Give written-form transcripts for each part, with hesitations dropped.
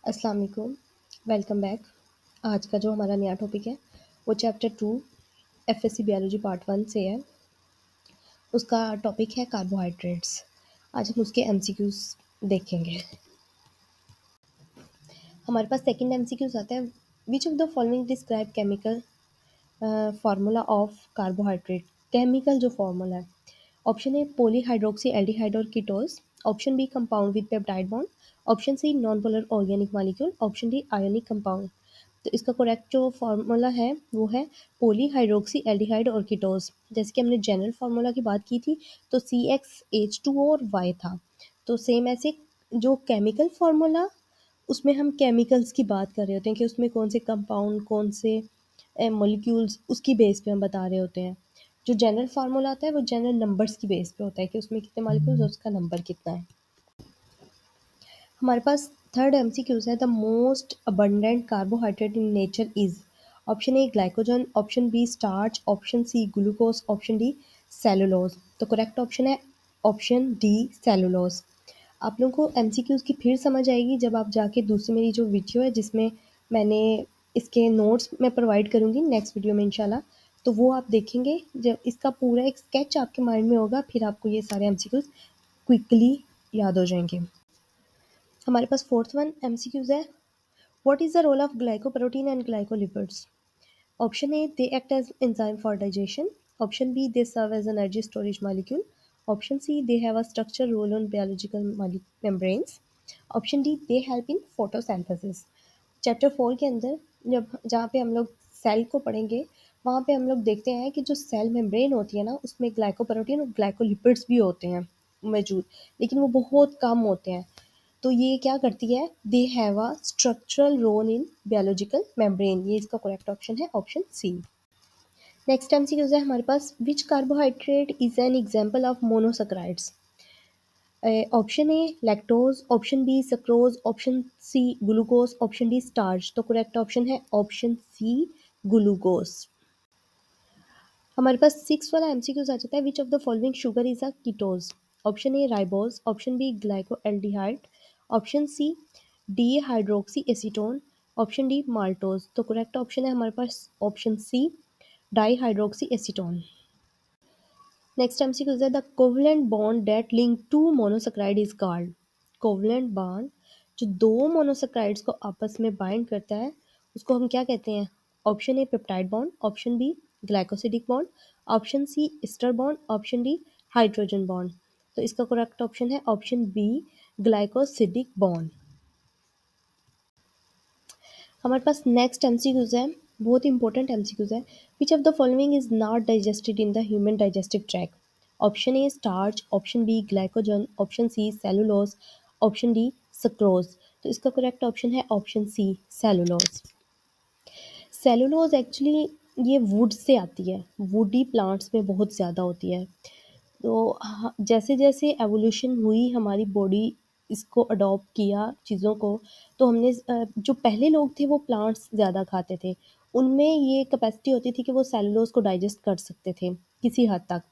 अस्सलाम वालेकुम, welcome back. आज का जो हमारा नया टॉपिक है वो चैप्टर 2 एफएससी बायोलॉजी पार्ट 1 से है। उसका टॉपिक है कार्बोहाइड्रेट्स। आज हम उसके एमसीक्यूज देखेंगे। हमारे पास सेकंड एमसीक्यूज आता है, which of the following describe chemical formula of carbohydrate. Chemical जो फार्मूला है, ऑप्शन ए पॉलीहाइड्रोक्सी एल्डिहाइड और ketose, option B compound with peptide bond, option C non polar organic molecule, option D ionic compound. तो इसका correct जो formula है वो है polyhydroxy aldehyde और कीटोज। जैसे कि हमने जनरल फार्मूला की बात की थी तो CxH2O और Y था। तो सेम ऐसे जो केमिकल फार्मूला, उसमें हम केमिकल्स की बात कर रहे होते हैं कि उसमें कौन से कंपाउंड, कौन से मॉलिक्यूल्स, उसकी बेस पे हम बता रहे होते हैं। जो जनरल फार्मूला आता है वो जनरल नंबर्स की बेस पे होता है कि उसमें कितने मॉलिक्यूल्स और उसका नंबर कितना है। हमारे पास थर्ड एमसीक्यूज है, the most abundant carbohydrate in nature is. Option A glycogen, option B starch, option C glucose, option D cellulose. तो करेक्ट ऑप्शन है ऑप्शन डी सेलुलोज। आप लोगों को एमसीक्यूज की फिर समझ आएगी जब आप जाके दूसरी मेरी जो वीडियो है जिसमें मैंने इसके नोट्स मैं प्रोवाइड करूँगी नेक्स्ट वीडियो में इंशाल्लाह, तो वो आप देखेंगे। जब इसका पूरा एक स्केच आपके माइंड में होगा फिर आपको ये सारे एमसीक्यूज क्विकली याद हो जाएंगे। हमारे पास फोर्थ वन एमसीक्यूज है, what is the role of glycoprotein and glycolipids. Option A they act as enzyme for digestion, option B they serve as energy storage molecule, option C they have a structure role on biological membranes, option D they help in photosynthesis. Chapter 4 के अंदर जब जहाँ पे हम लोग cell को पढ़ेंगे वहाँ पे हम लोग देखते हैं कि जो सेल मेम्ब्रेन होती है ना उसमें ग्लाइकोप्रोटीन और ग्लाइकोलिपिड्स भी होते हैं मौजूद, लेकिन वो बहुत कम होते हैं। तो ये क्या करती है, they have a structural role in biological membrane. ये इसका करेक्ट ऑप्शन है ऑप्शन सी। नेक्स्ट एमसीक्यूज है हमारे पास, which carbohydrate is an example of monosaccharides. Option A lactose, option B sucrose, option C glucose, option D starch. तो correct option है option C glucose. हमारे पास सिक्स वाला MCQs आ जाता है, which of the following sugar is a ketose. Option A ribose, option B glycolaldehyde, option C di hydroxy acetone, option D maltose. तो correct option है हमारे पास option C di hydroxy acetone. Next MCQs है, the covalent bond that link two monosaccharide is called. Covalent bond जो दो monosaccharides को आपस में बाइंड करता है उसको हम क्या कहते हैं। Option A peptide bond, option B glycosidic bond, option C ester bond, option D hydrogen bond. तो इसका करेक्ट ऑप्शन है ऑप्शन बी ग्लाइकोसिडिक बॉन्ड। हमारे पास नेक्स्ट एमसीक्यूज है, बहुत इंपॉर्टेंट एमसीक्यूज है, which of the following is not digested in the human digestive tract. Option A starch, option B glycogen, option C cellulose, option D sucrose. तो इसका correct option है option C cellulose. Cellulose actually ये would say आती है, woody plants में बहुत ज़्यादा होती है। तो जैसे जैसे एवोल्यूशन हुई हमारी बॉडी इसको अडॉप्ट किया चीज़ों को, तो हमने जो पहले लोग थे वो प्लांट्स ज़्यादा खाते थे, उनमें ये कैपेसिटी होती थी कि वो सेलुलोज को डाइजेस्ट कर सकते थे किसी हद तक।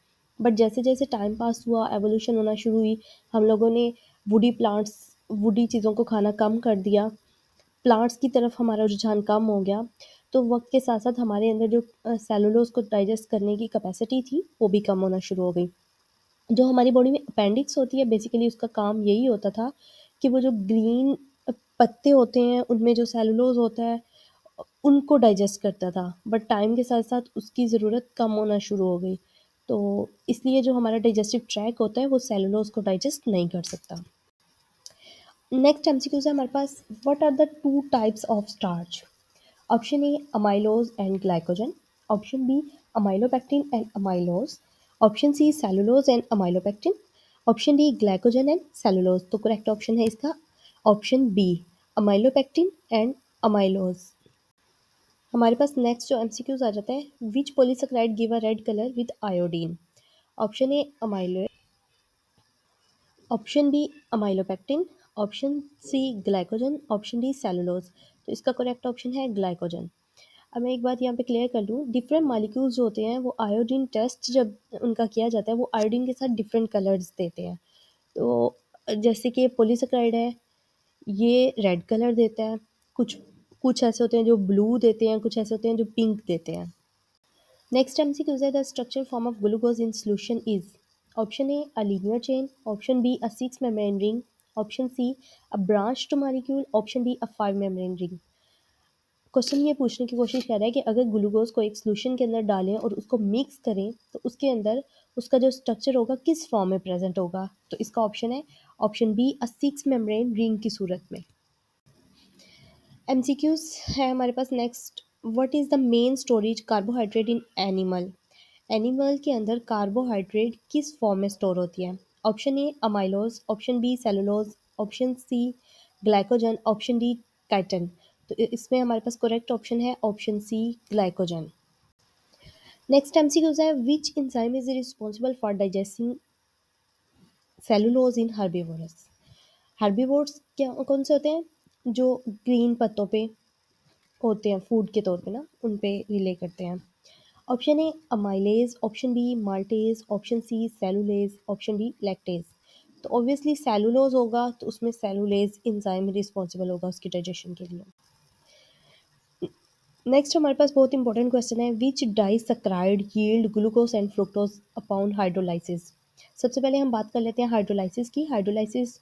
बट जैसे जैसे टाइम पास हुआ, एवोल्यूशन होना शुरू हुई, हम लोगों ने वुडी प्लांट्स, वुडी चीज़ों को खाना कम कर दिया, प्लांट्स की तरफ हमारा रुझान कम हो गया। तो वक्त के साथ साथ हमारे अंदर जो सेलुलोज को डाइजेस्ट करने की कैपेसिटी थी वो भी कम होना शुरू हो गई। जो हमारी बॉडी में अपेंडिक्स होती है बेसिकली उसका काम यही होता था कि वो जो ग्रीन पत्ते होते हैं उनमें जो सेलुलोज होता है उनको डाइजेस्ट करता था। बट टाइम के साथ साथ उसकी ज़रूरत कम होना शुरू हो गई, तो इसलिए जो हमारा डाइजेस्टिव ट्रैक होता है वो सेलुलोज को डाइजेस्ट नहीं कर सकता। नेक्स्ट एमसीक्यूज है हमारे पास, what are the two types of starch. Option A amylose and glycogen, option B amylopectin and amylose, option C cellulose and amylopectin, option D glycogen and cellulose. तो correct option है इसका option B amylopectin and amylose. हमारे पास next जो MCQs आ जाता है, which polysaccharide give a red colour with iodine. Option A amylo, option B amylopectin, option C glycogen, option D cellulose. तो इसका करेक्ट ऑप्शन है ग्लाइकोजन। अब मैं एक बात यहाँ पे क्लियर कर दूँ, डिफरेंट मॉलिक्यूल्स जो होते हैं वो आयोडीन टेस्ट जब उनका किया जाता है वो आयोडीन के साथ डिफरेंट कलर्स देते हैं। तो जैसे कि पॉलीसेकेराइड है, ये रेड कलर देता है, कुछ कुछ ऐसे होते हैं जो ब्लू देते हैं, कुछ ऐसे होते हैं जो पिंक देते हैं। नेक्स्ट MCQ है the structure form of glucose in solution is option A a linear chain, option B a 6 membrane ring, option C a branched molecule, option D a 5 membrane ring. Question ये पूछने की कोशिश कर रहा है कि अगर ग्लूकोज को एक सॉल्यूशन के अंदर डालें और उसको मिक्स करें तो उसके अंदर उसका जो स्ट्रक्चर होगा किस फॉर्म में प्रेजेंट होगा। तो इसका ऑप्शन है option B a 6 membrane ring की सूरत में। MCQs है हमारे पास next. What is the main storage carbohydrate in animal. Animal के अंदर कार्बोहाइड्रेट किस फॉर्म में स्टोर होती है। Option A amylose, option B cellulose, option C glycogen, option D chitin. तो इसमें हमारे पास करेक्ट ऑप्शन है option C glycogen. Next MCQs है which enzyme is responsible for digesting cellulose in herbivorous. Herbivores क्या कौन से होते हैं जो ग्रीन पत्तों पे होते हैं फूड के तौर पे ना, उन पे रिले करते हैं। Option A amylase, option B maltase, option C cellulase, option D lactase. तो ऑब्वियसली सेलुलोज होगा, तो उसमें सेलुलेज इंजाइम रिस्पॉन्सिबल होगा उसकी डाइजेशन के लिए। नेक्स्ट हमारे पास बहुत इंपॉर्टेंट क्वेश्चन है which disaccharide yield glucose and fructose upon hydrolysis. सबसे पहले हम बात कर लेते हैं हाइड्रोलाइसिस की। हाइड्रोलाइसिस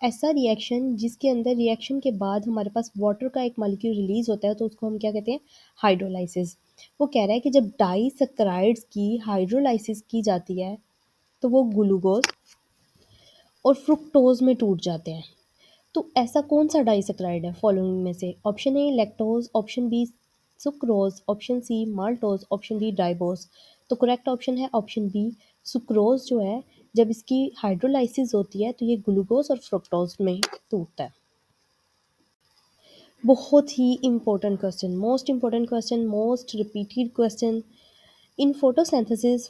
ऐसा रिएक्शन जिसके अंदर रिएक्शन के बाद हमारे पास वाटर का एक मॉलिक्यूल रिलीज होता है, तो उसको हम क्या कहते हैं हाइड्रोलाइसिस। वो कह रहा है कि जब डाइसक्राइड्स की हाइड्रोलाइसिस की जाती है तो वो ग्लूकोज और फ्रुक्टोज में टूट जाते हैं। तो ऐसा कौन सा डाइसक्राइड है फॉलोइंग में से। Option A lactose, option B sucrose, option C maltose, option D dibose. तो करेक्ट ऑप्शन है ऑप्शन बी सुक्रोज जो है, जब इसकी हाइड्रोलाइसिस होती है तो ये ग्लूकोज और फ्रुक्टोज में टूटता है। बहुत ही important question, most important question, most repeated question. In photosynthesis,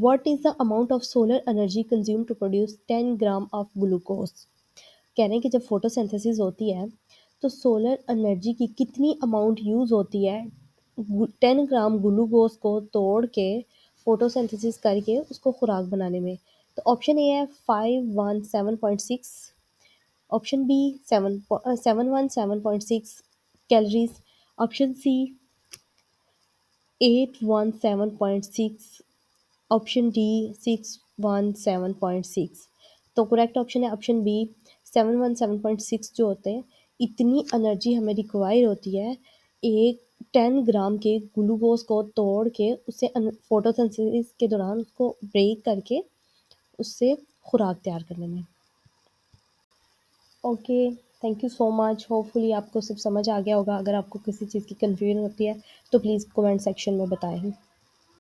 what is the amount of solar energy consumed to produce 10 gram of glucose. कह रहे हैं कि जब फोटोसिंथेसिस होती है तो सोलर एनर्जी की कितनी अमाउंट यूज़ होती है 10 ग्राम ग्लूकोज को तोड़ के फोटोसिंथेसिस करके उसको खुराक बनाने में। तो ऑप्शन ए है 517.6, option B 717.6 calories, option C 817.6, option D 617.6। तो करेक्ट ऑप्शन है ऑप्शन बी 717.6 जो होते हैं। इतनी एनर्जी हमें रिक्वायर होती है एक 10 ग्राम के ग्लूकोज को तोड़ के उससे फोटोसिंथेसिस के दौरान उसको ब्रेक करके उससे खुराक तैयार करने में। Okay, thank you so much. Hopefully आपको सब समझ आ गया होगा। अगर आपको किसी चीज़ की कन्फ्यूजन होती है तो प्लीज़ कमेंट सेक्शन में बताएं।